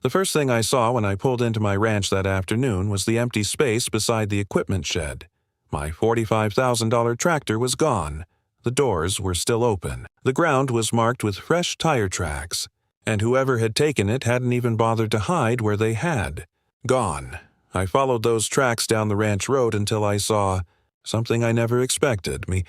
The first thing I saw when I pulled into my ranch that afternoon was the empty space beside the equipment shed. My $45,000 tractor was gone. The doors were still open. The ground was marked with fresh tire tracks, and whoever had taken it hadn't even bothered to hide where they had. Gone. I followed those tracks down the ranch road until I saw something I never expected. My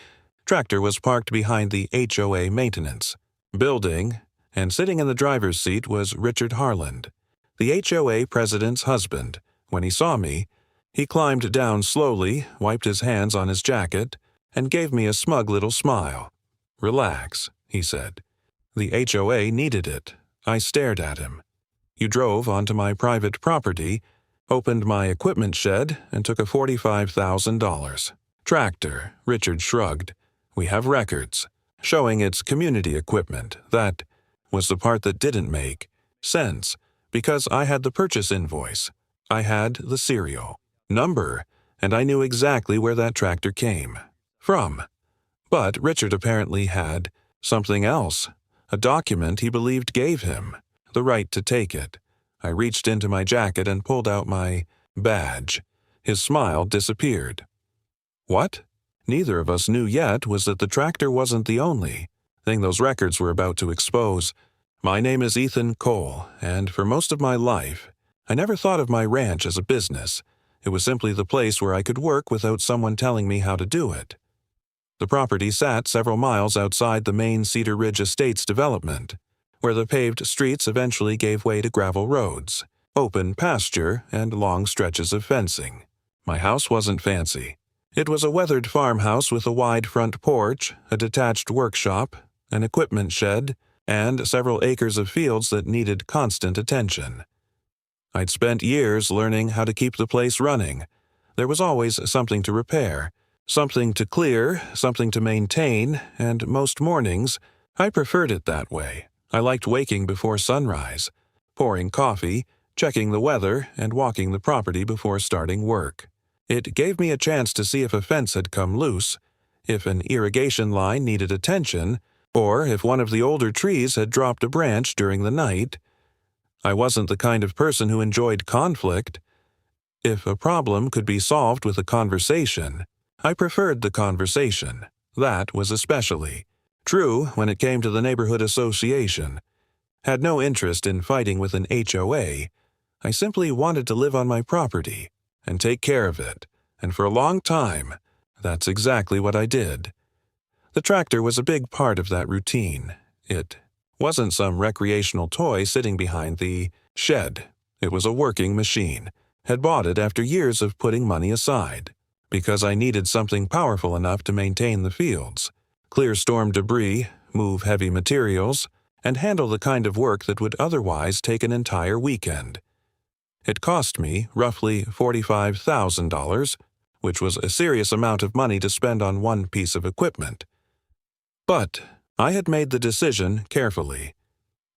tractor was parked behind the HOA maintenance building, and sitting in the driver's seat was Richard Harland, the HOA president's husband. When he saw me, he climbed down slowly, wiped his hands on his jacket, and gave me a smug little smile. "Relax," he said. "The HOA needed it." I stared at him. "You drove onto my private property, opened my equipment shed, and took a $45,000 tractor." Richard shrugged. "We have records showing it's community equipment. That was the part that didn't make sense, because I had the purchase invoice. I had the serial number, and I knew exactly where that tractor came from. But Richard apparently had something else, a document he believed gave him the right to take it. I reached into my jacket and pulled out my badge. His smile disappeared. What neither of us knew yet was that the tractor wasn't the only thing those records were about to expose. My name is Ethan Cole, and for most of my life, I never thought of my ranch as a business. It was simply the place where I could work without someone telling me how to do it. The property sat several miles outside the main Cedar Ridge Estates development, where the paved streets eventually gave way to gravel roads, open pasture, and long stretches of fencing. My house wasn't fancy. It was a weathered farmhouse with a wide front porch, a detached workshop, an equipment shed, and several acres of fields that needed constant attention. I'd spent years learning how to keep the place running. There was always something to repair, something to clear, something to maintain, and most mornings, I preferred it that way. I liked waking before sunrise, pouring coffee, checking the weather, and walking the property before starting work. It gave me a chance to see if a fence had come loose, if an irrigation line needed attention, or if one of the older trees had dropped a branch during the night. I wasn't the kind of person who enjoyed conflict. If a problem could be solved with a conversation, I preferred the conversation. That was especially true when it came to the neighborhood association. Had no interest in fighting with an HOA. I simply wanted to live on my property and take care of it, and for a long time, that's exactly what I did. The tractor was a big part of that routine. It wasn't some recreational toy sitting behind the shed. It was a working machine. Had bought it after years of putting money aside, because I needed something powerful enough to maintain the fields, clear storm debris, move heavy materials, and handle the kind of work that would otherwise take an entire weekend. It cost me roughly $45,000, which was a serious amount of money to spend on one piece of equipment. But I had made the decision carefully.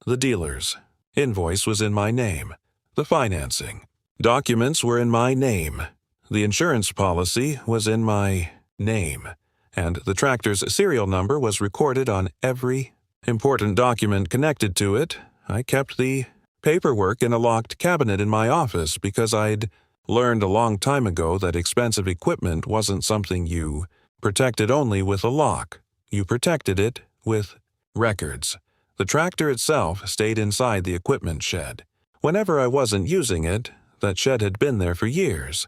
The dealer's invoice was in my name. The financing documents were in my name. The insurance policy was in my name, and the tractor's serial number was recorded on every important document connected to it. I kept the paperwork in a locked cabinet in my office because I'd learned a long time ago that expensive equipment wasn't something you protected only with a lock. You protected it with records. The tractor itself stayed inside the equipment shed. Whenever I wasn't using it, that shed had been there for years.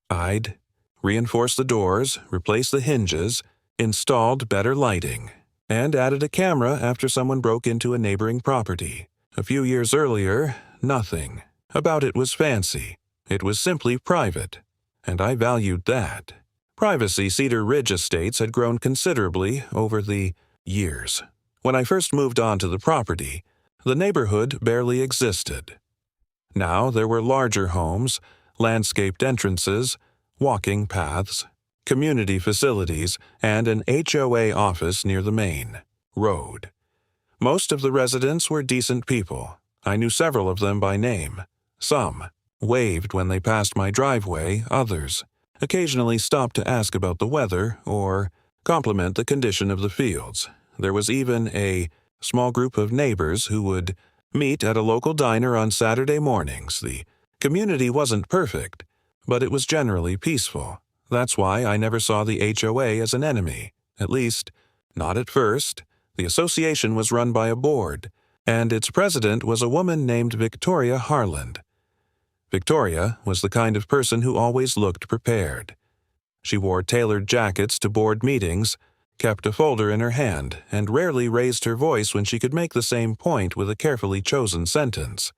I'd reinforced the doors, replaced the hinges, installed better lighting, and added a camera after someone broke into a neighboring property. A few years earlier, nothing about it was fancy. It was simply private, and I valued that. Privacy. Cedar Ridge Estates had grown considerably over the years. When I first moved onto the property, the neighborhood barely existed. Now there were larger homes, landscaped entrances, walking paths, community facilities, and an HOA office near the main road. Most of the residents were decent people. I knew several of them by name. Some waved when they passed my driveway, others occasionally stopped to ask about the weather or compliment the condition of the fields. There was even a small group of neighbors who would Meet at a local diner on Saturday mornings. The community wasn't perfect, but it was generally peaceful. That's why I never saw the HOA as an enemy. At least, not at first. The association was run by a board, and its president was a woman named Victoria Harland. Victoria was the kind of person who always looked prepared. She wore tailored jackets to board meetings, kept a folder in her hand, and rarely raised her voice when she could make the same point with a carefully chosen sentence.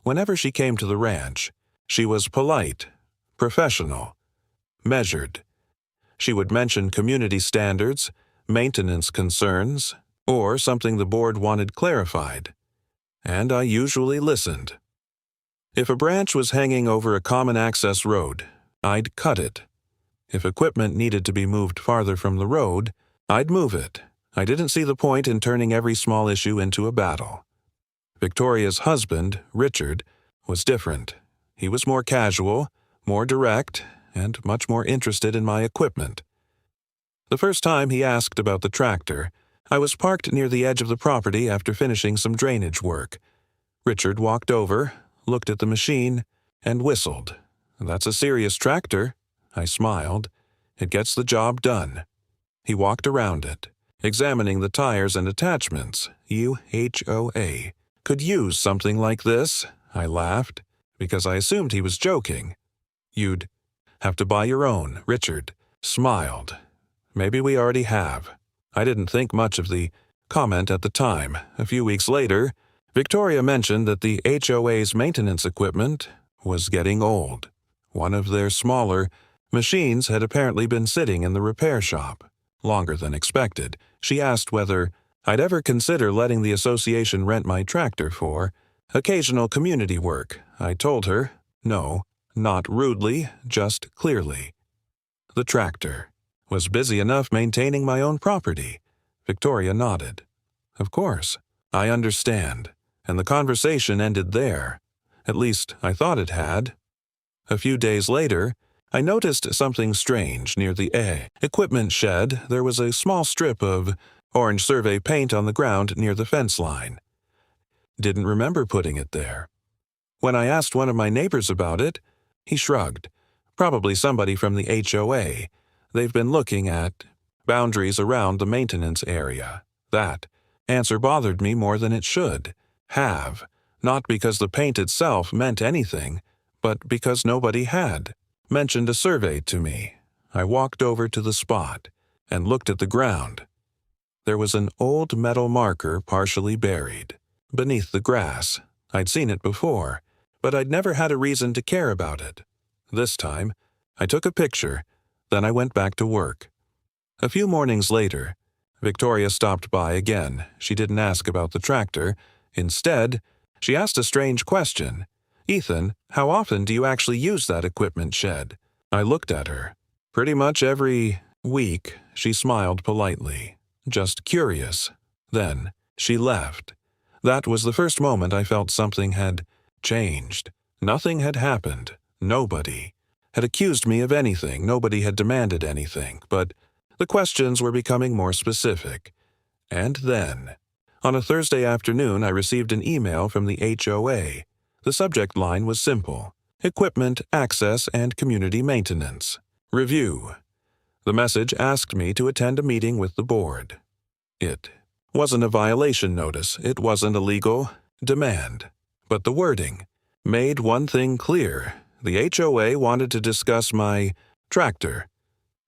Whenever she came to the ranch, she was polite, professional, measured. She would mention community standards, maintenance concerns, or something the board wanted clarified, and I usually listened. If a branch was hanging over a common access road, I'd cut it. If equipment needed to be moved farther from the road, I'd move it. I didn't see the point in turning every small issue into a battle. Victoria's husband, Richard, was different. He was more casual, more direct, and much more interested in my equipment. The first time he asked about the tractor, I was parked near the edge of the property after finishing some drainage work. Richard walked over, looked at the machine, and whistled. "That's a serious tractor." I smiled. "It gets the job done." He walked around it, examining the tires and attachments. HOA. "Could use something like this," I laughed, because I assumed he was joking. "You'd have to buy your own," Richard smiled. "Maybe we already have." I didn't think much of the comment at the time. A few weeks later, Victoria mentioned that the HOA's maintenance equipment was getting old. One of their smaller machines had apparently been sitting in the repair shop longer than expected. She asked whether I'd ever consider letting the association rent my tractor for occasional community work. I told her, no, not rudely, just clearly. The tractor was busy enough maintaining my own property. Victoria nodded. "Of course, I understand." And the conversation ended there. At least, I thought it had. A few days later, I noticed something strange near the equipment shed. There was a small strip of orange survey paint on the ground near the fence line. Didn't remember putting it there. When I asked one of my neighbors about it, he shrugged. Probably somebody from the HOA. They've been looking at boundaries around the maintenance area. That answer bothered me more than it should have, not because the paint itself meant anything, but because nobody had mentioned a survey to me. I walked over to the spot and looked at the ground. There was an old metal marker partially buried beneath the grass. I'd seen it before, but I'd never had a reason to care about it. This time, I took a picture, then I went back to work. A few mornings later, Victoria stopped by again. She didn't ask about the tractor. Instead, she asked a strange question. "Ethan, how often do you actually use that equipment shed?" I looked at her. "Pretty much every week," she smiled politely. "Just curious." Then she left. That was the first moment I felt something had changed. Nothing had happened. Nobody had accused me of anything. Nobody had demanded anything. But the questions were becoming more specific. And then, on a Thursday afternoon, I received an email from the HOA. The subject line was simple: Equipment, Access, and Community Maintenance. Review. The message asked me to attend a meeting with the board. It wasn't a violation notice. It wasn't a legal demand. But the wording made one thing clear. The HOA wanted to discuss my tractor.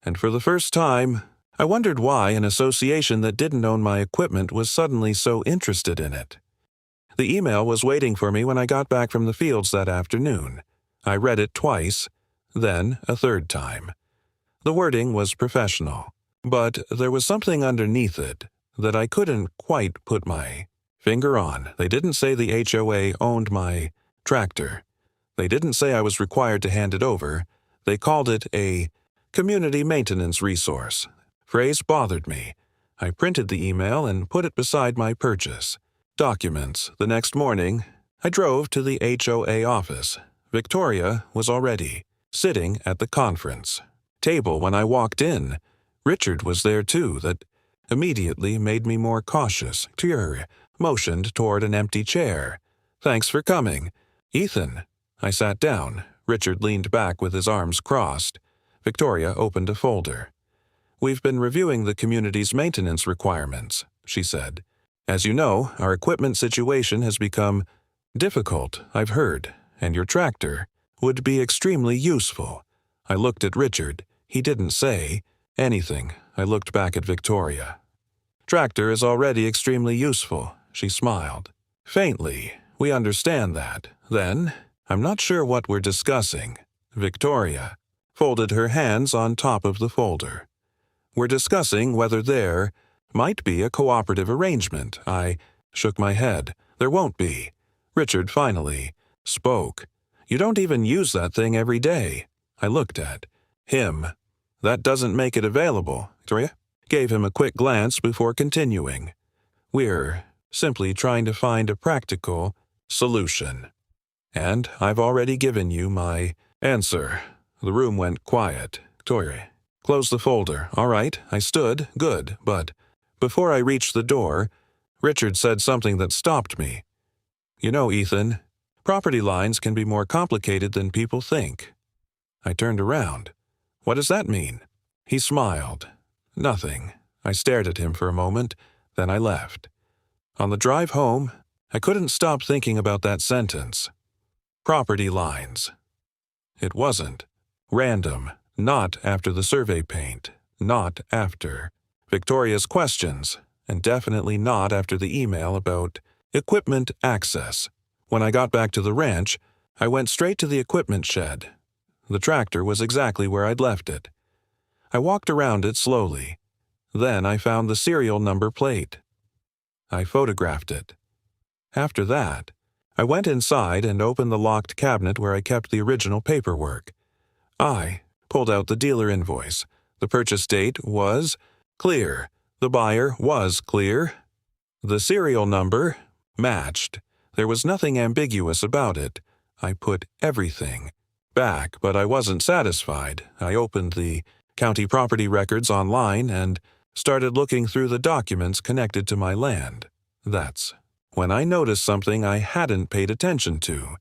And for the first time, I wondered why an association that didn't own my equipment was suddenly so interested in it. The email was waiting for me when I got back from the fields that afternoon. I read it twice, then a third time. The wording was professional, but there was something underneath it that I couldn't quite put my finger on. They didn't say the HOA owned my tractor. They didn't say I was required to hand it over. They called it a community maintenance resource. Phrase bothered me. I printed the email and put it beside my purchase. Documents. The next morning, I drove to the HOA office. Victoria was already sitting at the conference table when I walked in. Richard was there too. That immediately made me more cautious. motioned toward an empty chair. "Thanks for coming." "Ethan." I sat down. Richard leaned back with his arms crossed. Victoria opened a folder. "We've been reviewing the community's maintenance requirements," she said. "As you know, our equipment situation has become difficult, I've heard, and your tractor would be extremely useful." I looked at Richard. He didn't say anything. I looked back at Victoria. "Tractor is already extremely useful," she smiled. "Faintly, we understand that. Then, I'm not sure what we're discussing." Victoria folded her hands on top of the folder. "We're discussing whether there might be a cooperative arrangement." I shook my head. "There won't be." Richard finally spoke. "You don't even use that thing every day." I looked at him. "That doesn't make it available." Victoria gave him a quick glance before continuing. "We're simply trying to find a practical solution. And I've already given you my answer." The room went quiet. Victoria closed the folder. "All right." I stood. "Good, but..." Before I reached the door, Richard said something that stopped me. "You know, Ethan, property lines can be more complicated than people think." I turned around. "What does that mean?" He smiled. "Nothing." I stared at him for a moment, then I left. On the drive home, I couldn't stop thinking about that sentence. Property lines. It wasn't random, not after the survey paint, not after Victoria's questions, and definitely not after the email about equipment access. When I got back to the ranch, I went straight to the equipment shed. The tractor was exactly where I'd left it. I walked around it slowly. Then I found the serial number plate. I photographed it. After that, I went inside and opened the locked cabinet where I kept the original paperwork. I pulled out the dealer invoice. The purchase date was clear. The buyer was clear. The serial number matched. There was nothing ambiguous about it. I put everything back, but I wasn't satisfied. I opened the county property records online and started looking through the documents connected to my land. That's when I noticed something I hadn't paid attention to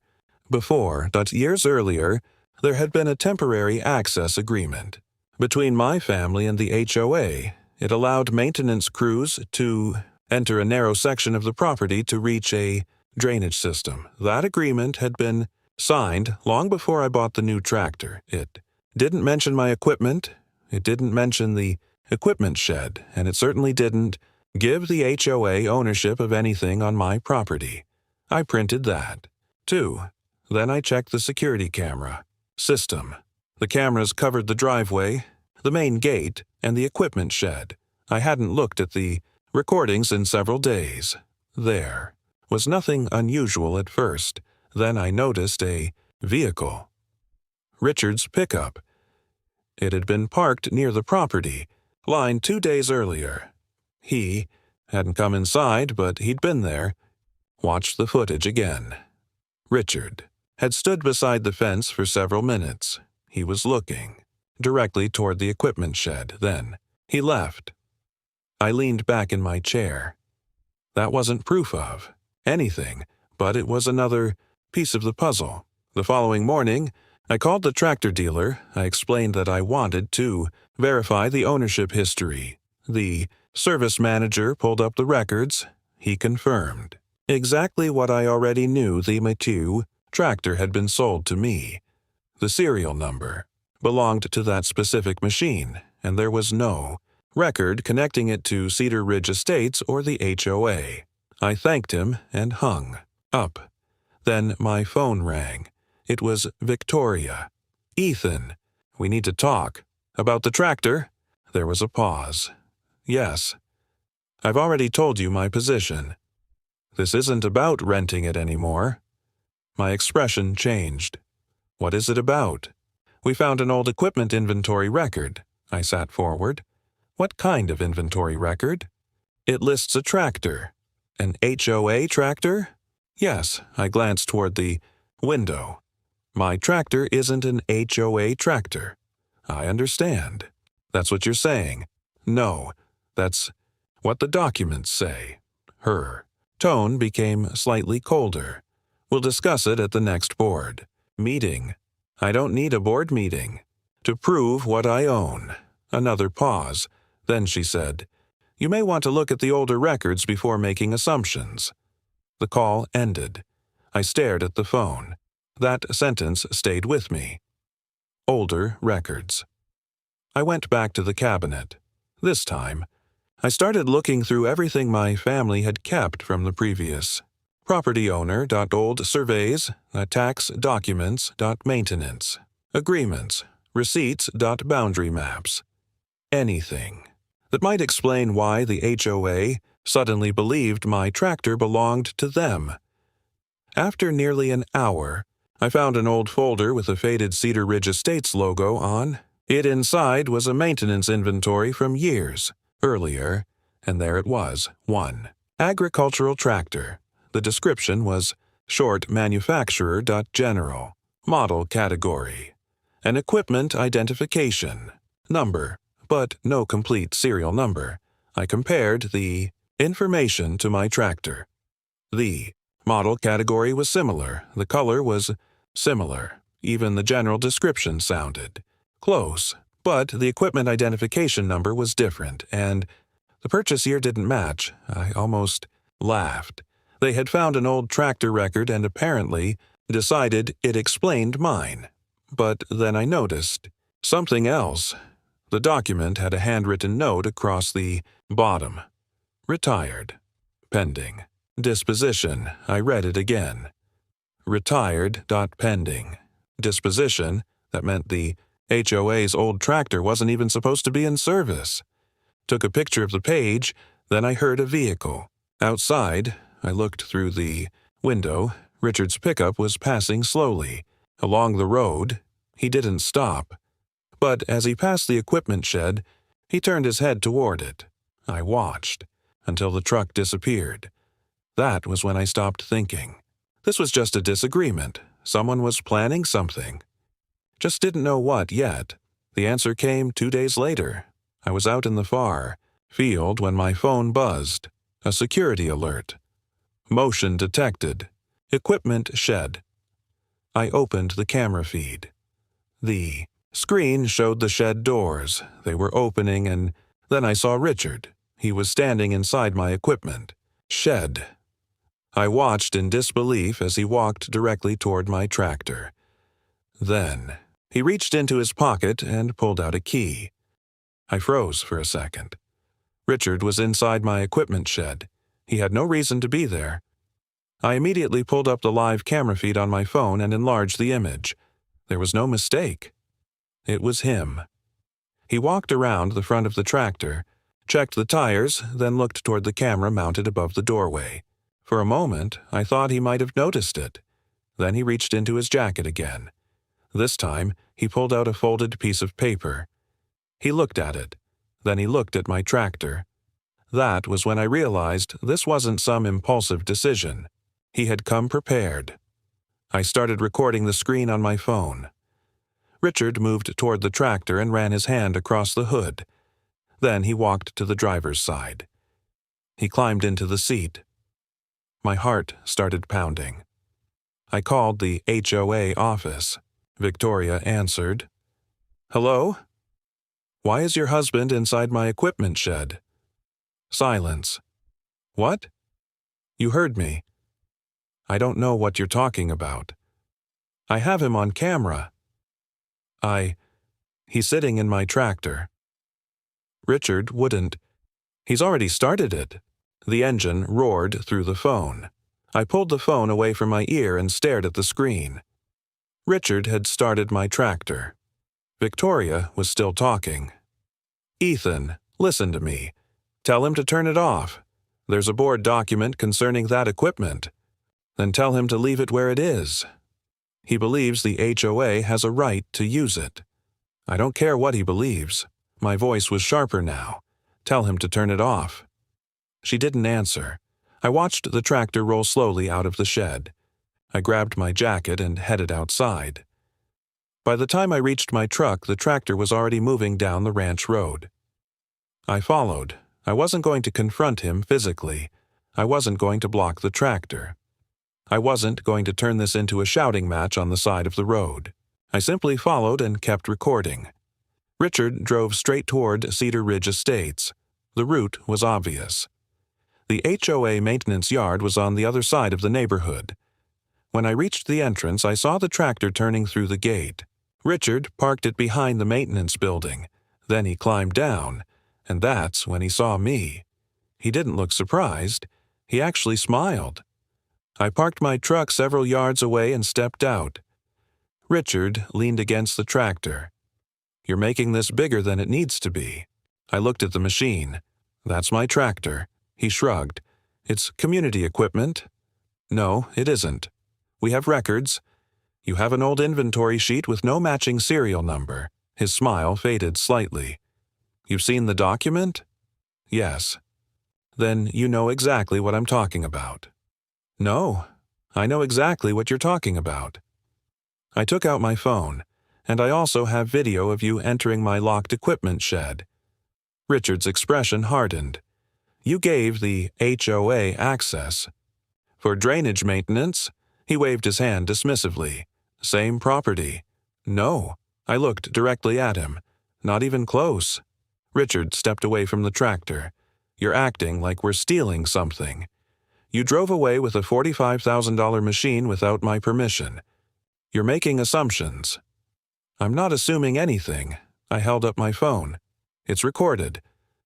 before. But years earlier, there had been a temporary access agreement between my family and the HOA. It allowed maintenance crews to enter a narrow section of the property to reach a drainage system. That agreement had been signed long before I bought the new tractor. It didn't mention my equipment. It didn't mention the equipment shed, and it certainly didn't give the HOA ownership of anything on my property. I printed that, too. Then I checked the security camera system. The cameras covered the driveway, the main gate, and the equipment shed. I hadn't looked at the recordings in several days. There was nothing unusual at first. Then I noticed a vehicle. Richard's pickup. It had been parked near the property line 2 days earlier. He hadn't come inside, but he'd been there. Watched the footage again. Richard had stood beside the fence for several minutes. He was looking directly toward the equipment shed. Then he left. I leaned back in my chair. That wasn't proof of anything, but it was another piece of the puzzle. The following morning, I called the tractor dealer. I explained that I wanted to verify the ownership history. The service manager pulled up the records. He confirmed exactly what I already knew. The Mathieu tractor had been sold to me. The serial number belonged to that specific machine, and there was no record connecting it to Cedar Ridge Estates or the HOA. I thanked him and hung up. Then my phone rang. It was Victoria. "Ethan, we need to talk." "About the tractor?" There was a pause. "Yes. I've already told you my position. This isn't about renting it anymore." My expression changed. "What is it about?" "We found an old equipment inventory record." I sat forward. "What kind of inventory record?" "It lists a tractor." "An HOA tractor?" "Yes." I glanced toward the window. "My tractor isn't an HOA tractor." "I understand. That's what you're saying." "No, that's what the documents say." Her Tone became slightly colder. We'll discuss it at the next board meeting. I don't need a board meeting. To prove what I own. Another pause. Then she said, You may want to look at the older records before making assumptions. The call ended. I stared at the phone. That sentence stayed with me. Older records. I went back to the cabinet. This time, I started looking through everything my family had kept from the previous. Property owner.old surveys, tax documents.maintenance, agreements, receipts.boundary maps. Anything that might explain why the HOA suddenly believed my tractor belonged to them. After nearly an hour, I found an old folder with a faded Cedar Ridge Estates logo on. It inside was a maintenance inventory from years earlier, and there it was, 1. Agricultural tractor. The description was short manufacturer.general, model category, an equipment identification, number, but no complete serial number. I compared the information to my tractor. The model category was similar, the color was similar, even the general description sounded close, but the equipment identification number was different, and the purchase year didn't match. I almost laughed. They had found an old tractor record and apparently decided it explained mine. But then I noticed something else. The document had a handwritten note across the bottom. Retired. Pending. Disposition. I read it again. Retired.pending. Disposition. That meant the HOA's old tractor wasn't even supposed to be in service. Took a picture of the page, then I heard a vehicle. Outside, I looked through the window. Richard's pickup was passing slowly. Along the road, he didn't stop. But as he passed the equipment shed, he turned his head toward it. I watched until the truck disappeared. That was when I stopped thinking. This was just a disagreement. Someone was planning something. Just didn't know what yet. The answer came 2 days later. I was out in the far field when my phone buzzed. A security alert. Motion detected. Equipment shed. I opened the camera feed. The screen showed the shed doors. They were opening, and then I saw Richard. He was standing inside my equipment shed. I watched in disbelief as he walked directly toward my tractor. Then he reached into his pocket and pulled out a key. I froze for a second. Richard was inside my equipment shed. He had no reason to be there. I immediately pulled up the live camera feed on my phone and enlarged the image. There was no mistake. It was him. He walked around the front of the tractor, checked the tires, then looked toward the camera mounted above the doorway. For a moment, I thought he might have noticed it. Then he reached into his jacket again. This time, he pulled out a folded piece of paper. He looked at it. Then he looked at my tractor. That was when I realized this wasn't some impulsive decision. He had come prepared. I started recording the screen on my phone. Richard moved toward the tractor and ran his hand across the hood. Then he walked to the driver's side. He climbed into the seat. My heart started pounding. I called the HOA office. Victoria answered. Hello? Why is your husband inside my equipment shed? Silence. What? You heard me. I don't know what you're talking about. I have him on camera. He's sitting in my tractor. Richard wouldn't. He's already started it. The engine roared through the phone. I pulled the phone away from my ear and stared at the screen. Richard had started my tractor. Victoria was still talking. Ethan, listen to me. Tell him to turn it off. There's a board document concerning that equipment. Then tell him to leave it where it is. He believes the HOA has a right to use it. I don't care what he believes. My voice was sharper now. Tell him to turn it off. She didn't answer. I watched the tractor roll slowly out of the shed. I grabbed my jacket and headed outside. By the time I reached my truck, the tractor was already moving down the ranch road. I followed. I wasn't going to confront him physically. I wasn't going to block the tractor. I wasn't going to turn this into a shouting match on the side of the road. I simply followed and kept recording. Richard drove straight toward Cedar Ridge Estates. The route was obvious. The HOA maintenance yard was on the other side of the neighborhood. When I reached the entrance, I saw the tractor turning through the gate. Richard parked it behind the maintenance building. Then he climbed down, and that's when he saw me. He didn't look surprised. He actually smiled. I parked my truck several yards away and stepped out. Richard leaned against the tractor. "You're making this bigger than it needs to be." I looked at the machine. "That's my tractor." He shrugged. "It's community equipment." "No, it isn't. We have records. You have an old inventory sheet with no matching serial number." His smile faded slightly. "You've seen the document?" "Yes." "Then you know exactly what I'm talking about." "No, I know exactly what you're talking about." I took out my phone, and I also have video of you entering my locked equipment shed. Richard's expression hardened. "You gave the HOA access." "For drainage maintenance?" He waved his hand dismissively. "Same property." "No." I looked directly at him. "Not even close." Richard stepped away from the tractor. "You're acting like we're stealing something. You drove away with a $45,000 machine without my permission. You're making assumptions." "I'm not assuming anything." I held up my phone. "It's recorded."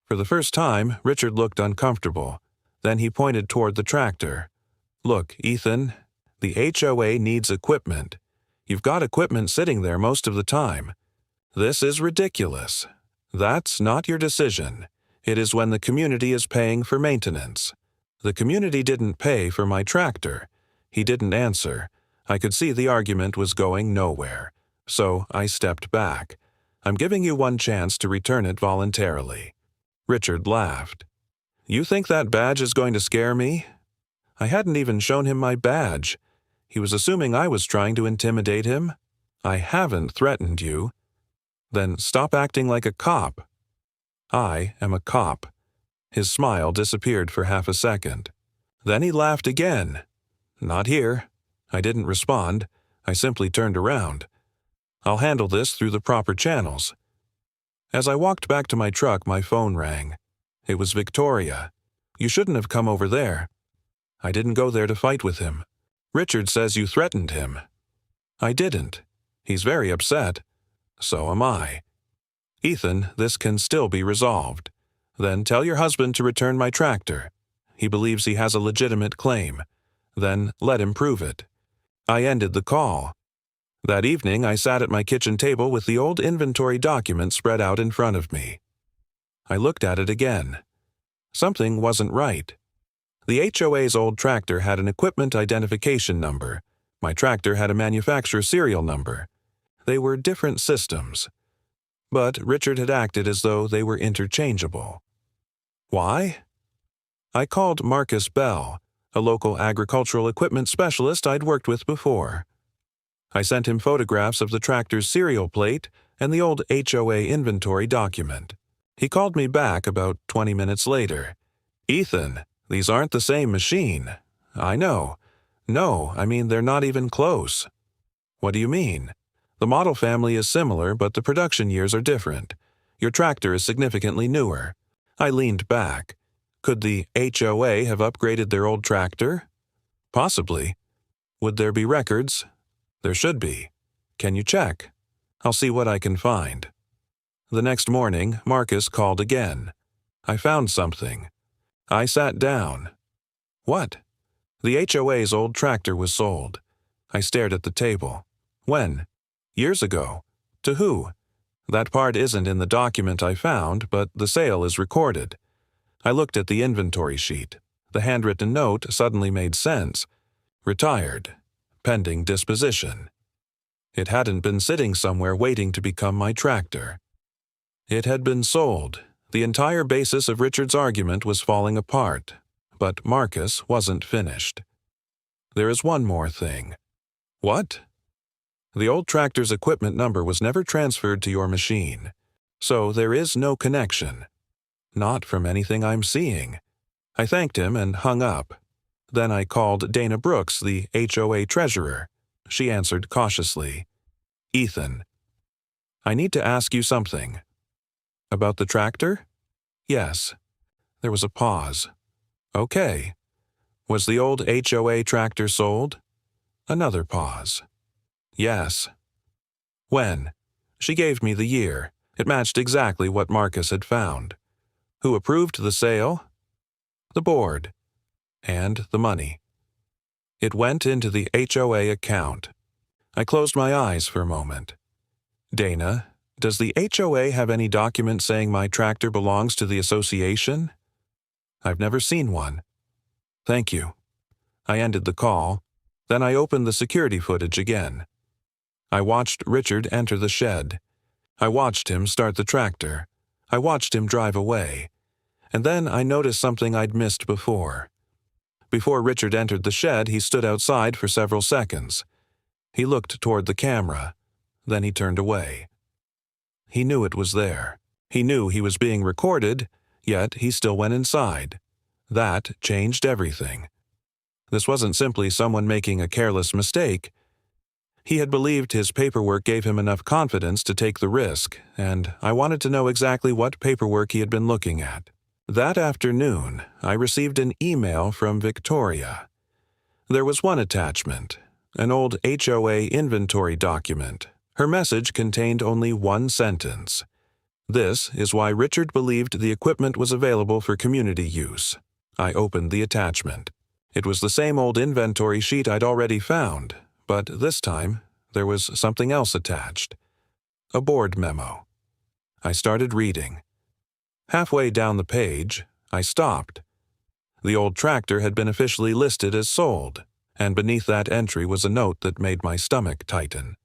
For the first time, Richard looked uncomfortable. Then he pointed toward the tractor. "Look, Ethan, the HOA needs equipment. You've got equipment sitting there most of the time. This is ridiculous. That's not your decision. It is when the community is paying for maintenance. The community didn't pay for my tractor." He didn't answer. I could see the argument was going nowhere. So I stepped back. "I'm giving you one chance to return it voluntarily." Richard laughed. "You think that badge is going to scare me?" I hadn't even shown him my badge. He was assuming I was trying to intimidate him. "I haven't threatened you." "Then stop acting like a cop." "I am a cop." His smile disappeared for half a second. Then he laughed again. "Not here." I didn't respond. I simply turned around. "I'll handle this through the proper channels." As I walked back to my truck, my phone rang. It was Victoria. "You shouldn't have come over there." "I didn't go there to fight with him." "Richard says you threatened him." "I didn't. He's very upset." "So am I." "Ethan, this can still be resolved." "Then tell your husband to return my tractor. He believes he has a legitimate claim. Then let him prove it." I ended the call. That evening, I sat at my kitchen table with the old inventory document spread out in front of me. I looked at it again. Something wasn't right. The HOA's old tractor had an equipment identification number. My tractor had a manufacturer serial number. They were different systems. But Richard had acted as though they were interchangeable. Why? I called Marcus Bell, a local agricultural equipment specialist I'd worked with before. I sent him photographs of the tractor's serial plate and the old HOA inventory document. He called me back about 20 minutes later. "Ethan, these aren't the same machine." "I know." "No, I mean they're not even close." "What do you mean?" "The model family is similar, but the production years are different. Your tractor is significantly newer." I leaned back. Could the HOA have upgraded their old tractor? Possibly. Would there be records? There should be. Can you check? I'll see what I can find. The next morning, Marcus called again. I found something. I sat down. What? The HOA's old tractor was sold. I stared at the table. When? Years ago. To who? That part isn't in the document I found, but the sale is recorded. I looked at the inventory sheet. The handwritten note suddenly made sense. Retired. Pending disposition. It hadn't been sitting somewhere waiting to become my tractor. It had been sold. The entire basis of Richard's argument was falling apart. But Marcus wasn't finished. There is one more thing. What? The old tractor's equipment number was never transferred to your machine. So there is no connection. Not from anything I'm seeing. I thanked him and hung up. Then I called Dana Brooks, the HOA treasurer. She answered cautiously. "Ethan, I need to ask you something." "About the tractor?" "Yes." There was a pause. "Okay. Was the old HOA tractor sold?" Another pause. "Yes." "When?" She gave me the year. It matched exactly what Marcus had found. "Who approved the sale?" "The board." "And the money?" "It went into the HOA account." I closed my eyes for a moment. "Dana, does the HOA have any document saying my tractor belongs to the association?" "I've never seen one." "Thank you." I ended the call. Then I opened the security footage again. I watched Richard enter the shed. I watched him start the tractor. I watched him drive away. And then I noticed something I'd missed before. Before Richard entered the shed, he stood outside for several seconds. He looked toward the camera. Then he turned away. He knew it was there. He knew he was being recorded, yet he still went inside. That changed everything. This wasn't simply someone making a careless mistake. He had believed his paperwork gave him enough confidence to take the risk, and I wanted to know exactly what paperwork he had been looking at. That afternoon, I received an email from Victoria. There was one attachment, an old HOA inventory document. Her message contained only one sentence. "This is why Richard believed the equipment was available for community use." I opened the attachment. It was the same old inventory sheet I'd already found, but this time there was something else attached. A board memo. I started reading. Halfway down the page, I stopped. The old tractor had been officially listed as sold, and beneath that entry was a note that made my stomach tighten.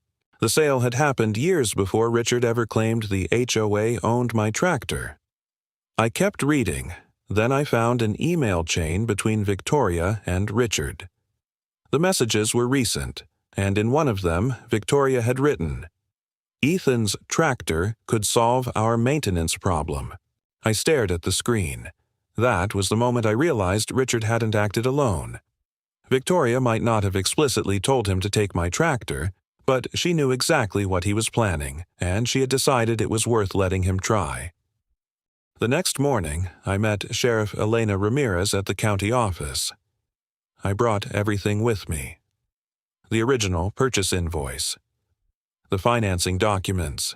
The sale had happened years before Richard ever claimed the HOA owned my tractor. I kept reading. Then I found an email chain between Victoria and Richard. The messages were recent, and in one of them, Victoria had written, "Ethan's tractor could solve our maintenance problem." I stared at the screen. That was the moment I realized Richard hadn't acted alone. Victoria might not have explicitly told him to take my tractor, but she knew exactly what he was planning, and she had decided it was worth letting him try. The next morning, I met Sheriff Elena Ramirez at the county office. I brought everything with me. The original purchase invoice, the financing documents,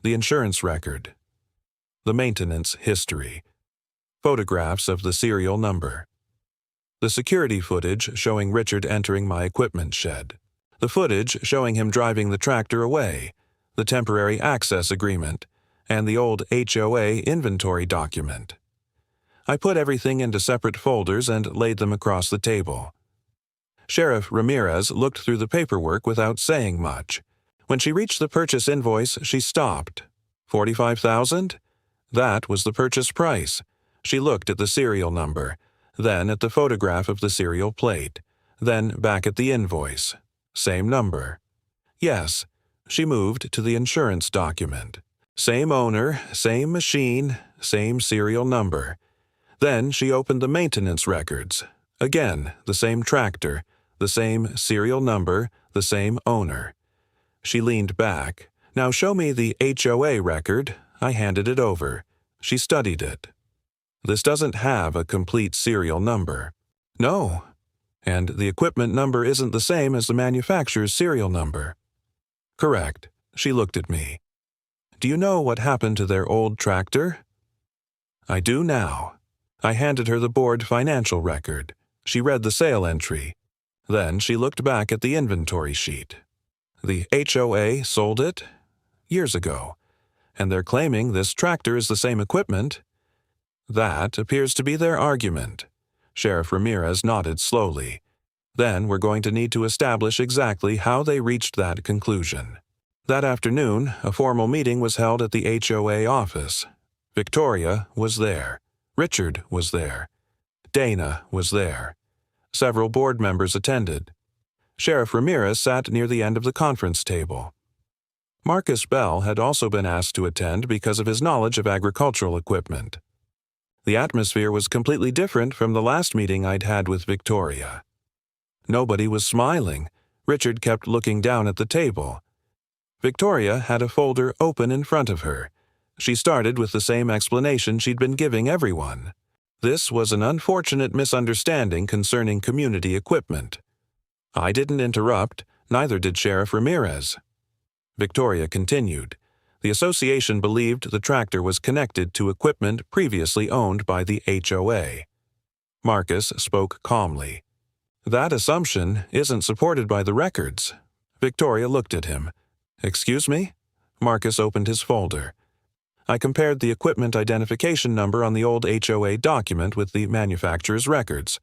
the insurance record, the maintenance history, photographs of the serial number, the security footage showing Richard entering my equipment shed, the footage showing him driving the tractor away, the temporary access agreement, and the old HOA inventory document. I put everything into separate folders and laid them across the table. Sheriff Ramirez looked through the paperwork without saying much. When she reached the purchase invoice, she stopped. $45,000? That was the purchase price. She looked at the serial number, then at the photograph of the serial plate, then back at the invoice. Same number. Yes, she moved to the insurance document. Same owner, same machine, same serial number. Then she opened the maintenance records. Again, the same tractor, the same serial number, the same owner. She leaned back. "Now show me the HOA record." I handed it over. She studied it. "This doesn't have a complete serial number." "No. And the equipment number isn't the same as the manufacturer's serial number." "Correct." She looked at me. "Do you know what happened to their old tractor?" "I do now." I handed her the board financial record. She read the sale entry. Then she looked back at the inventory sheet. "The HOA sold it? Years ago. And they're claiming this tractor is the same equipment?" "That appears to be their argument." Sheriff Ramirez nodded slowly. "Then we're going to need to establish exactly how they reached that conclusion." That afternoon, a formal meeting was held at the HOA office. Victoria was there. Richard was there. Dana was there. Several board members attended. Sheriff Ramirez sat near the end of the conference table. Marcus Bell had also been asked to attend because of his knowledge of agricultural equipment. The atmosphere was completely different from the last meeting I'd had with Victoria. Nobody was smiling. Richard kept looking down at the table. Victoria had a folder open in front of her. She started with the same explanation she'd been giving everyone. This was an unfortunate misunderstanding concerning community equipment. I didn't interrupt, neither did Sheriff Ramirez. Victoria continued. The association believed the tractor was connected to equipment previously owned by the HOA. Marcus spoke calmly. That assumption isn't supported by the records. Victoria looked at him. Excuse me? Marcus opened his folder. I compared the equipment identification number on the old HOA document with the manufacturer's records.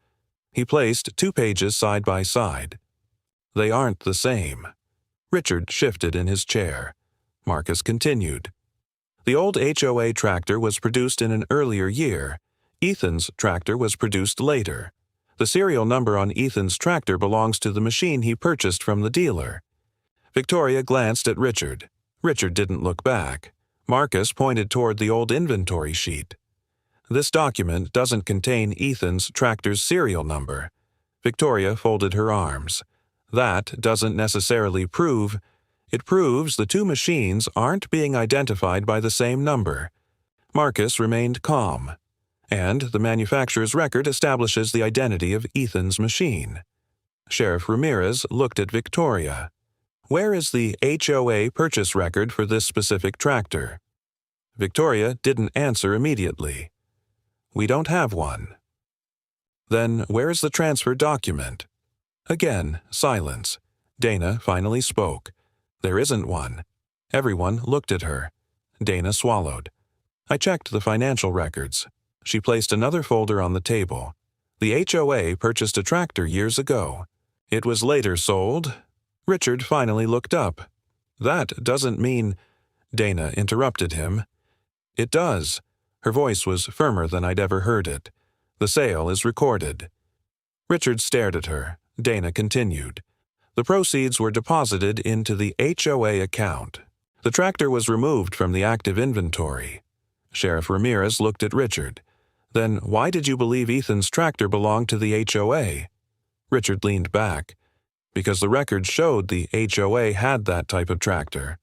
He placed 2 pages side by side. They aren't the same. Richard shifted in his chair. Marcus continued. The old HOA tractor was produced in an earlier year. Ethan's tractor was produced later. The serial number on Ethan's tractor belongs to the machine he purchased from the dealer. Victoria glanced at Richard. Richard didn't look back. Marcus pointed toward the old inventory sheet. This document doesn't contain Ethan's tractor's serial number. Victoria folded her arms. That doesn't necessarily prove. It proves the 2 machines aren't being identified by the same number. Marcus remained calm. And the manufacturer's record establishes the identity of Ethan's machine. Sheriff Ramirez looked at Victoria. Where is the HOA purchase record for this specific tractor? Victoria didn't answer immediately. We don't have one. Then where is the transfer document? Again, silence. Dana finally spoke. There isn't one. Everyone looked at her. Dana swallowed. I checked the financial records. She placed another folder on the table. The HOA purchased a tractor years ago. It was later sold. Richard finally looked up. That doesn't mean... Dana interrupted him. It does. Her voice was firmer than I'd ever heard it. The sale is recorded. Richard stared at her. Dana continued. The proceeds were deposited into the HOA account. The tractor was removed from the active inventory. Sheriff Ramirez looked at Richard. Then why did you believe Ethan's tractor belonged to the HOA? Richard leaned back. Because the records showed the HOA had that type of tractor.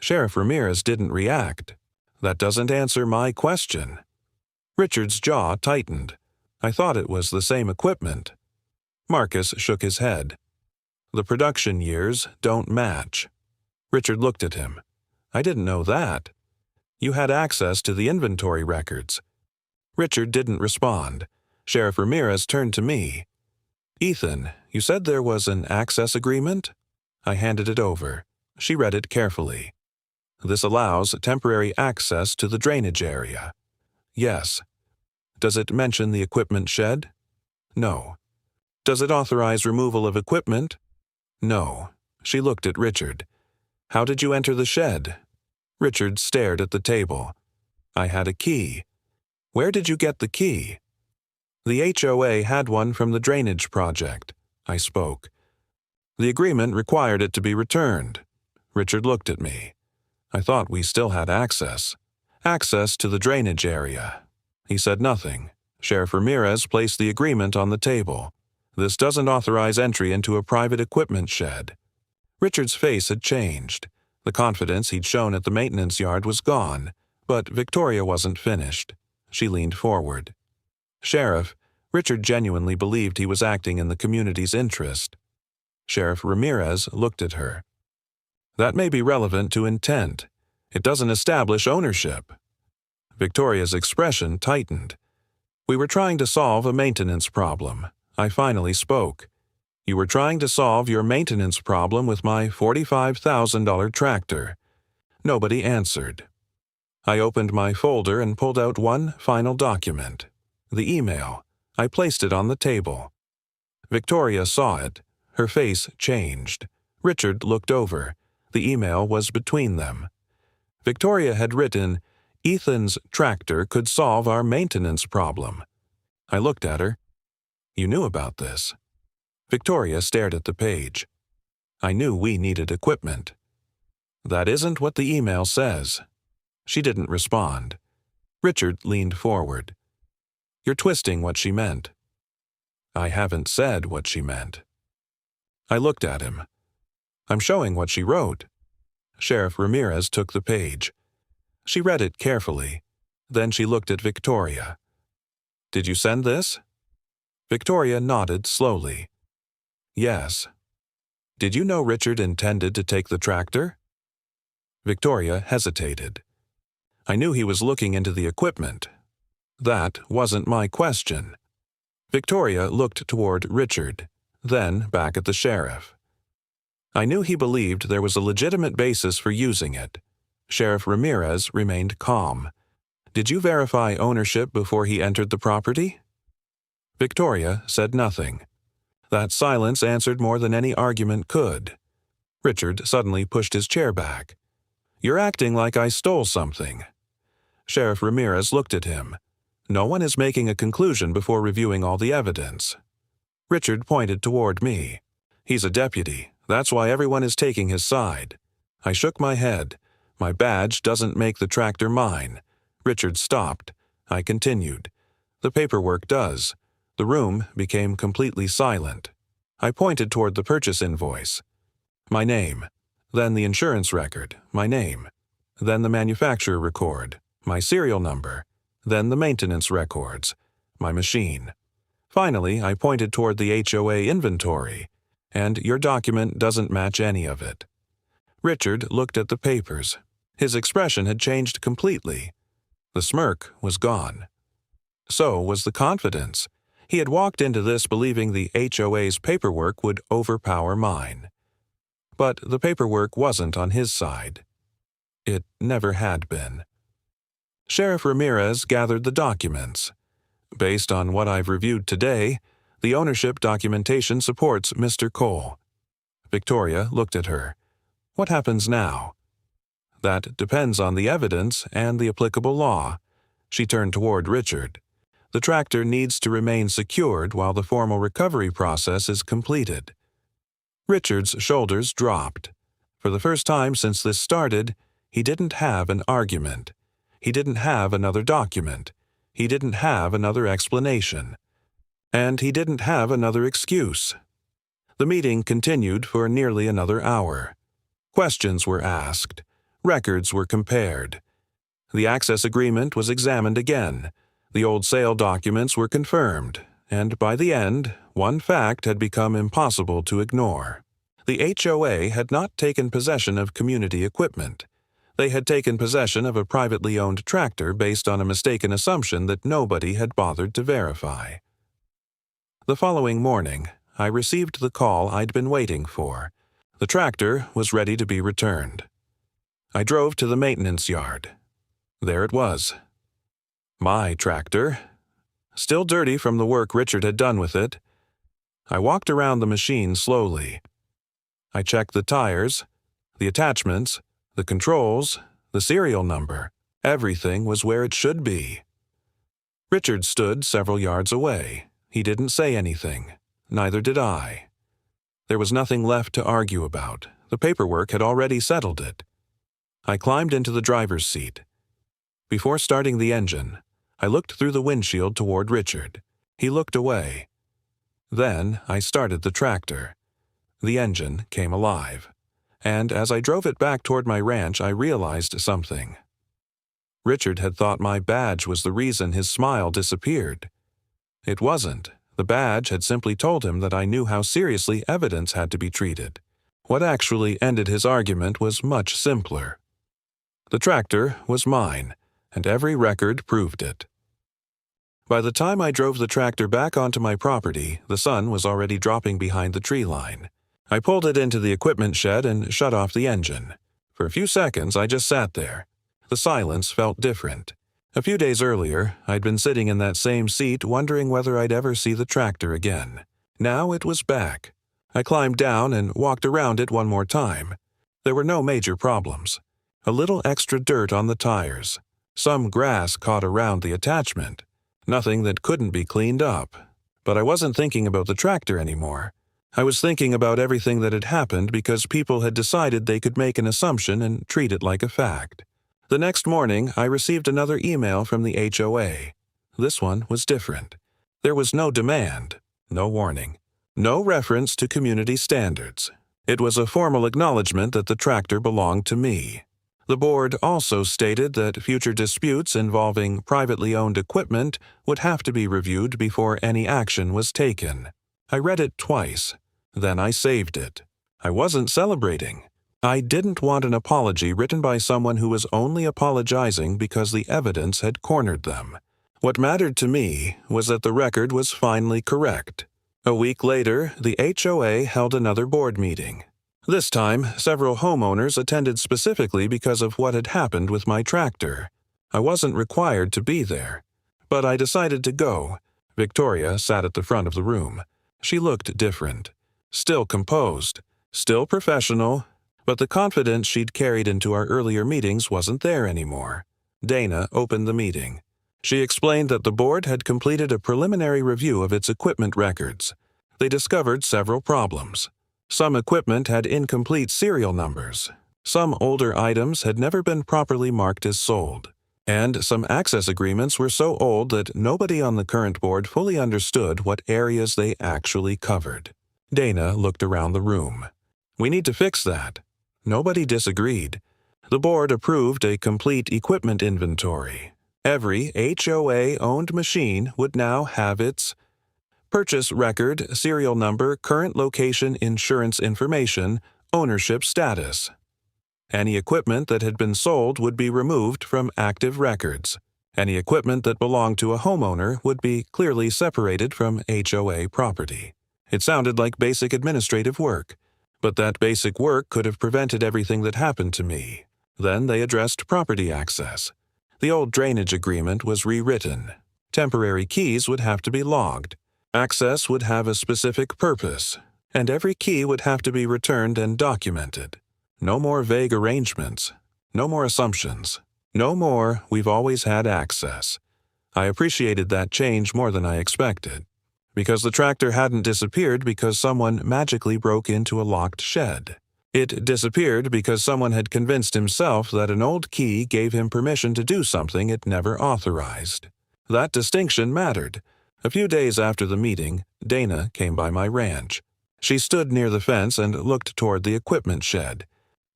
Sheriff Ramirez didn't react. That doesn't answer my question. Richard's jaw tightened. I thought it was the same equipment. Marcus shook his head. The production years don't match. Richard looked at him. I didn't know that. You had access to the inventory records. Richard didn't respond. Sheriff Ramirez turned to me. Ethan, you said there was an access agreement? I handed it over. She read it carefully. This allows temporary access to the drainage area. Yes. Does it mention the equipment shed? No. Does it authorize removal of equipment? No. She looked at Richard. How did you enter the shed? Richard stared at the table. I had a key. Where did you get the key? The HOA had one from the drainage project. I spoke. The agreement required it to be returned. Richard looked at me. I thought we still had access. Access to the drainage area. He said nothing. Sheriff Ramirez placed the agreement on the table. This doesn't authorize entry into a private equipment shed. Richard's face had changed. The confidence he'd shown at the maintenance yard was gone, but Victoria wasn't finished. She leaned forward. Sheriff, Richard genuinely believed he was acting in the community's interest. Sheriff Ramirez looked at her. That may be relevant to intent. It doesn't establish ownership. Victoria's expression tightened. We were trying to solve a maintenance problem. I finally spoke. You were trying to solve your maintenance problem with my $45,000 tractor. Nobody answered. I opened my folder and pulled out one final document. The email. I placed it on the table. Victoria saw it. Her face changed. Richard looked over. The email was between them. Victoria had written, Ethan's tractor could solve our maintenance problem. I looked at her. You knew about this. Victoria stared at the page. I knew we needed equipment. That isn't what the email says. She didn't respond. Richard leaned forward. You're twisting what she meant." "I haven't said what she meant." I looked at him. "I'm showing what she wrote." Sheriff Ramirez took the page. She read it carefully. Then she looked at Victoria. "Did you send this?" Victoria nodded slowly. "Yes." "Did you know Richard intended to take the tractor?" Victoria hesitated. "I knew he was looking into the equipment. That wasn't my question." Victoria looked toward Richard, then back at the sheriff. "I knew he believed there was a legitimate basis for using it." Sheriff Ramirez remained calm. "Did you verify ownership before he entered the property?" Victoria said nothing. That silence answered more than any argument could. Richard suddenly pushed his chair back. "You're acting like I stole something." Sheriff Ramirez looked at him. "No one is making a conclusion before reviewing all the evidence." Richard pointed toward me. "He's a deputy. That's why everyone is taking his side." I shook my head. "My badge doesn't make the tractor mine." Richard stopped. I continued. "The paperwork does." The room became completely silent. I pointed toward the purchase invoice. "My name." Then the insurance record. "My name." Then the manufacturer record. "My serial number." Then the maintenance records. "My machine." Finally, I pointed toward the HOA inventory. "And your document doesn't match any of it." Richard looked at the papers. His expression had changed completely. The smirk was gone. So was the confidence. He had walked into this believing the HOA's paperwork would overpower mine. But the paperwork wasn't on his side. It never had been. Sheriff Ramirez gathered the documents. "Based on what I've reviewed today, the ownership documentation supports Mr. Cole." Victoria looked at her. "What happens now?" "That depends on the evidence and the applicable law." She turned toward Richard. "The tractor needs to remain secured while the formal recovery process is completed." Richard's shoulders dropped. For the first time since this started, he didn't have an argument. He didn't have another document. He didn't have another explanation. And he didn't have another excuse. The meeting continued for nearly another hour. Questions were asked. Records were compared. The access agreement was examined again. The old sale documents were confirmed. And by the end, one fact had become impossible to ignore. The HOA had not taken possession of community equipment. They had taken possession of a privately owned tractor based on a mistaken assumption that nobody had bothered to verify. The following morning, I received the call I'd been waiting for. The tractor was ready to be returned. I drove to the maintenance yard. There it was. My tractor. Still dirty from the work Richard had done with it. I walked around the machine slowly. I checked the tires, the attachments, the controls, the serial number. Everything was where it should be. Richard stood several yards away. He didn't say anything. Neither did I. There was nothing left to argue about. The paperwork had already settled it. I climbed into the driver's seat. Before starting the engine, I looked through the windshield toward Richard. He looked away. Then I started the tractor. The engine came alive. And as I drove it back toward my ranch, I realized something. Richard had thought my badge was the reason his smile disappeared. It wasn't. The badge had simply told him that I knew how seriously evidence had to be treated. What actually ended his argument was much simpler. The tractor was mine, and every record proved it. By the time I drove the tractor back onto my property, the sun was already dropping behind the tree line. I pulled it into the equipment shed and shut off the engine. For a few seconds, I just sat there. The silence felt different. A few days earlier, I'd been sitting in that same seat wondering whether I'd ever see the tractor again. Now it was back. I climbed down and walked around it one more time. There were no major problems. A little extra dirt on the tires. Some grass caught around the attachment. Nothing that couldn't be cleaned up. But I wasn't thinking about the tractor anymore. I was thinking about everything that had happened because people had decided they could make an assumption and treat it like a fact. The next morning, I received another email from the HOA. This one was different. There was no demand, no warning, no reference to community standards. It was a formal acknowledgement that the tractor belonged to me. The board also stated that future disputes involving privately owned equipment would have to be reviewed before any action was taken. I read it twice. Then I saved it. I wasn't celebrating. I didn't want an apology written by someone who was only apologizing because the evidence had cornered them. What mattered to me was that the record was finally correct. A week later, the HOA held another board meeting. This time, several homeowners attended specifically because of what had happened with my tractor. I wasn't required to be there, but I decided to go. Victoria sat at the front of the room. She looked different. Still composed, still professional, but the confidence she'd carried into our earlier meetings wasn't there anymore. Dana opened the meeting. She explained that the board had completed a preliminary review of its equipment records. They discovered several problems. Some equipment had incomplete serial numbers. Some older items had never been properly marked as sold. And some access agreements were so old that nobody on the current board fully understood what areas they actually covered. Dana looked around the room. We need to fix that. Nobody disagreed. The board approved a complete equipment inventory. Every HOA-owned machine would now have its purchase record, serial number, current location, insurance information, ownership status. Any equipment that had been sold would be removed from active records. Any equipment that belonged to a homeowner would be clearly separated from HOA property. It sounded like basic administrative work, but that basic work could have prevented everything that happened to me. Then they addressed property access. The old drainage agreement was rewritten. Temporary keys would have to be logged. Access would have a specific purpose, and every key would have to be returned and documented. No more vague arrangements. No more assumptions. No more, we've always had access. I appreciated that change more than I expected. Because the tractor hadn't disappeared because someone magically broke into a locked shed. It disappeared because someone had convinced himself that an old key gave him permission to do something it never authorized. That distinction mattered. A few days after the meeting, Dana came by my ranch. She stood near the fence and looked toward the equipment shed.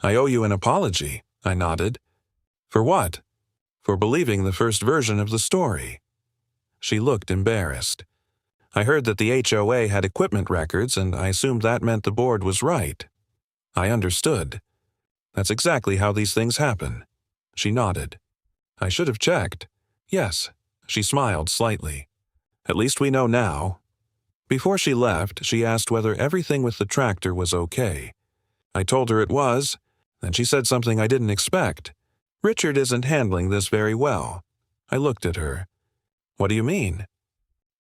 I owe you an apology, I nodded. For what? For believing the first version of the story. She looked embarrassed. I heard that the HOA had equipment records, and I assumed that meant the board was right. I understood. That's exactly how these things happen. She nodded. I should have checked. Yes. She smiled slightly. At least we know now. Before she left, she asked whether everything with the tractor was okay. I told her it was. Then she said something I didn't expect. Richard isn't handling this very well. I looked at her. What do you mean?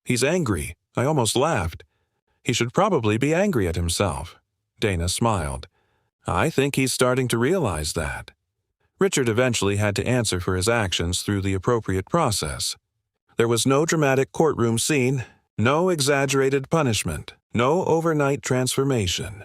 He's angry. I almost laughed. He should probably be angry at himself. Dana smiled. I think he's starting to realize that. Richard eventually had to answer for his actions through the appropriate process. There was no dramatic courtroom scene, no exaggerated punishment, no overnight transformation.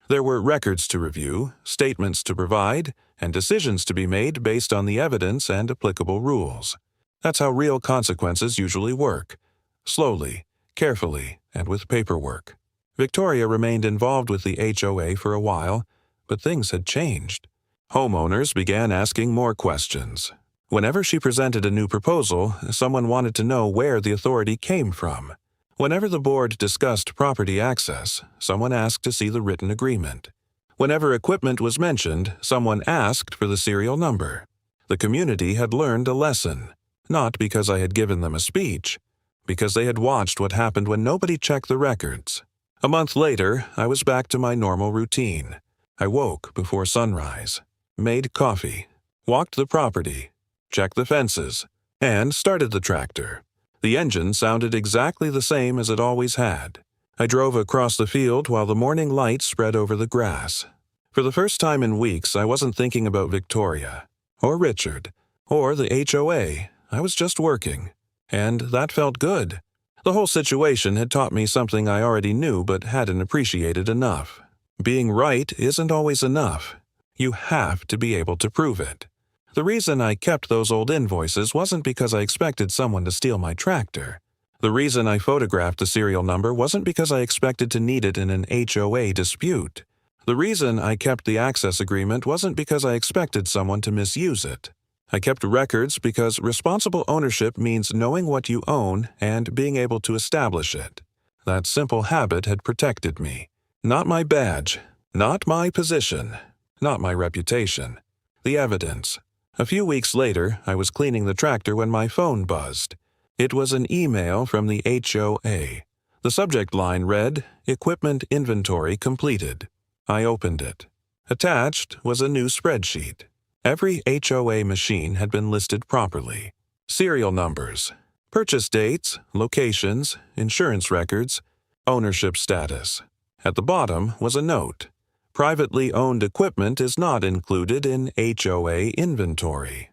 There were records to review, statements to provide, and decisions to be made based on the evidence and applicable rules. That's how real consequences usually work. Slowly, carefully, and with paperwork. Victoria remained involved with the HOA for a while, but things had changed. Homeowners began asking more questions. Whenever she presented a new proposal, someone wanted to know where the authority came from. Whenever the board discussed property access, someone asked to see the written agreement. Whenever equipment was mentioned, someone asked for the serial number. The community had learned a lesson, not because I had given them a speech, because they had watched what happened when nobody checked the records. A month later, I was back to my normal routine. I woke before sunrise, made coffee, walked the property, checked the fences, and started the tractor. The engine sounded exactly the same as it always had. I drove across the field while the morning light spread over the grass. For the first time in weeks, I wasn't thinking about Victoria, or Richard, or the HOA. I was just working. And that felt good. The whole situation had taught me something I already knew but hadn't appreciated enough. Being right isn't always enough. You have to be able to prove it. The reason I kept those old invoices wasn't because I expected someone to steal my tractor. The reason I photographed the serial number wasn't because I expected to need it in an HOA dispute. The reason I kept the access agreement wasn't because I expected someone to misuse it. I kept records because responsible ownership means knowing what you own and being able to establish it. That simple habit had protected me. Not my badge, not my position, not my reputation. The evidence. A few weeks later, I was cleaning the tractor when my phone buzzed. It was an email from the HOA. The subject line read, "Equipment inventory completed." I opened it. Attached was a new spreadsheet. Every HOA machine had been listed properly. Serial numbers, purchase dates, locations, insurance records, ownership status. At the bottom was a note. Privately owned equipment is not included in HOA inventory.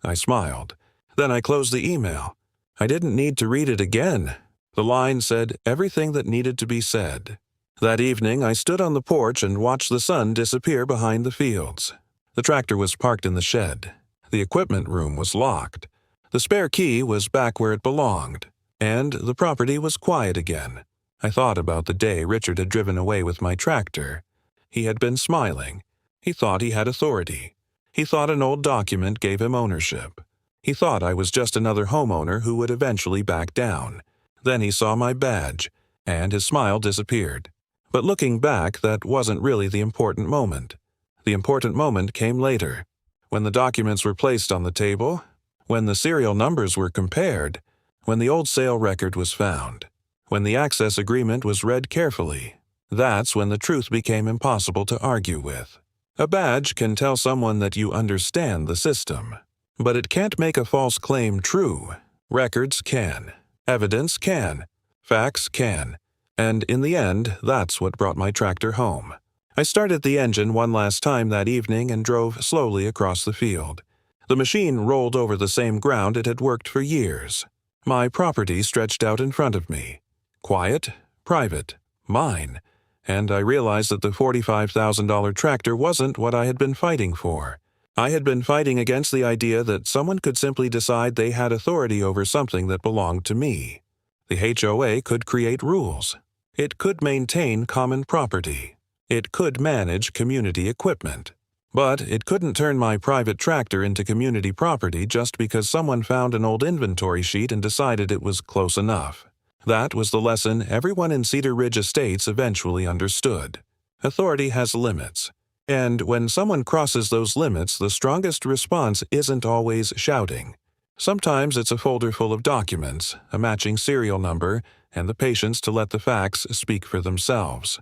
I smiled. Then I closed the email. I didn't need to read it again. The line said everything that needed to be said. That evening, I stood on the porch and watched the sun disappear behind the fields. The tractor was parked in the shed. The equipment room was locked. The spare key was back where it belonged. And the property was quiet again. I thought about the day Richard had driven away with my tractor. He had been smiling. He thought he had authority. He thought an old document gave him ownership. He thought I was just another homeowner who would eventually back down. Then he saw my badge, and his smile disappeared. But looking back, that wasn't really the important moment. The important moment came later, when the documents were placed on the table, when the serial numbers were compared, when the old sale record was found, when the access agreement was read carefully. That's when the truth became impossible to argue with. A badge can tell someone that you understand the system, but it can't make a false claim true. Records can. Evidence can. Facts can. And in the end, that's what brought my tractor home. I started the engine one last time that evening and drove slowly across the field. The machine rolled over the same ground it had worked for years. My property stretched out in front of me. Quiet, private, mine. And I realized that the $45,000 tractor wasn't what I had been fighting for. I had been fighting against the idea that someone could simply decide they had authority over something that belonged to me. The HOA could create rules. It could maintain common property. It could manage community equipment. But it couldn't turn my private tractor into community property just because someone found an old inventory sheet and decided it was close enough. That was the lesson everyone in Cedar Ridge Estates eventually understood. Authority has limits. And when someone crosses those limits, the strongest response isn't always shouting. Sometimes it's a folder full of documents, a matching serial number, and the patience to let the facts speak for themselves.